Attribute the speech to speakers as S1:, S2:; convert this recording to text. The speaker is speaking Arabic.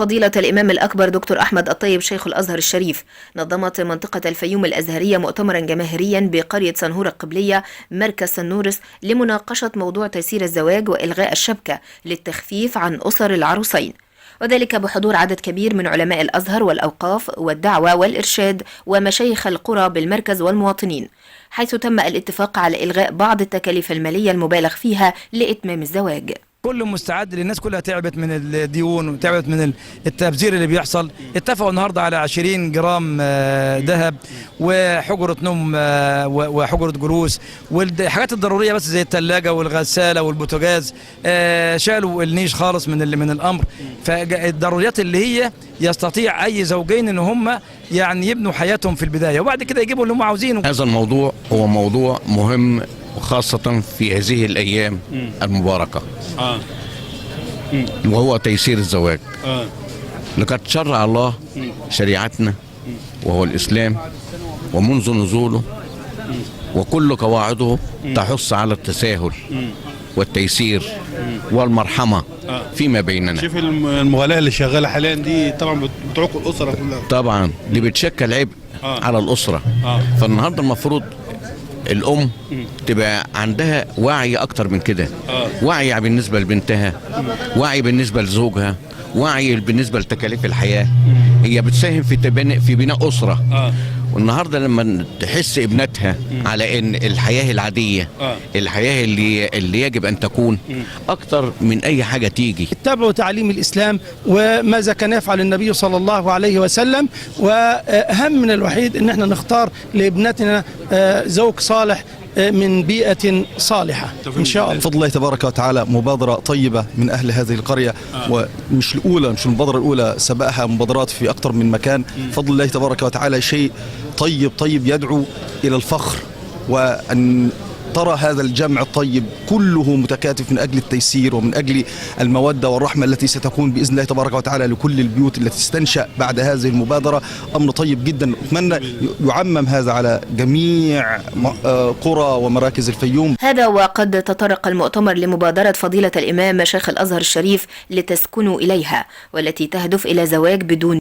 S1: فضيلة الإمام الأكبر دكتور أحمد الطيب شيخ الأزهر الشريف، نظمت منطقة الفيوم الأزهرية مؤتمرا جماهيريا بقرية صنهور القبلية مركز سنورس لمناقشة موضوع تيسير الزواج وإلغاء الشبكة للتخفيف عن أسر العروسين، وذلك بحضور عدد كبير من علماء الأزهر والأوقاف والدعوة والإرشاد ومشايخ القرى بالمركز والمواطنين، حيث تم الاتفاق على إلغاء بعض التكاليف المالية المبالغ فيها لإتمام الزواج.
S2: كله مستعد، للناس كلها تعبت من الديون وتعبت من التبذير اللي بيحصل. اتفقوا النهارده على 20 جرام ذهب وحجرة نوم وحجرة جلوس والحاجات الضرورية بس زي الثلاجة والغسالة والبوتاجاز. شالوا النيش خالص من الأمر، فالضروريات اللي هي يستطيع أي زوجين إن هم يعني يبنوا حياتهم في البداية وبعد كده يجيبوا اللي هم عاوزينه.
S3: هذا الموضوع هو موضوع مهم وخاصة في هذه الأيام المباركة، وهو تيسير الزواج. لقد شرع الله شريعتنا وهو الإسلام، ومنذ نزوله وكل قواعده تحث على التساهل والتيسير والمرحمة فيما بيننا.
S4: شوف المغالاة اللي شغالة حاليا دي طبعا بتعوق الأسرة كلها،
S3: طبعا دي بتشكل عبء على الأسرة. فالنهاردة المفروض الأم تبقى عندها وعي أكتر من كده، وعي بالنسبة لبنتها، وعي بالنسبة لزوجها، وعي بالنسبة لتكاليف الحياة. هي بتساهم في بناء أسرة. والنهارده لما تحس ابنتها على ان الحياه العاديه، الحياه اللي يجب ان تكون اكتر من اي حاجه تيجي.
S5: اتبعوا تعليم الاسلام وماذا كان يفعل النبي صلى الله عليه وسلم، واهم الوحيد ان احنا نختار لابنتنا زوج صالح من بيئة صالحة إن شاء الله.
S6: بفضل الله تبارك وتعالى مبادرة طيبة من أهل هذه القرية، ومش الأولى، مش المبادرة الأولى، سبقها مبادرات في أكثر من مكان. بفضل الله تبارك وتعالى شيء طيب يدعو إلى الفخر، وأن ترى هذا الجمع الطيب كله متكاتف من أجل التيسير ومن أجل المودة والرحمة التي ستكون بإذن الله تبارك وتعالى لكل البيوت التي تستنشأ بعد هذه المبادرة. أمر طيب جدا، أتمنى يعمم هذا على جميع قرى ومراكز الفيوم.
S1: هذا وقد تطرق المؤتمر لمبادرة فضيلة الإمام شيخ الأزهر الشريف لتسكنوا إليها، والتي تهدف إلى زواج بدون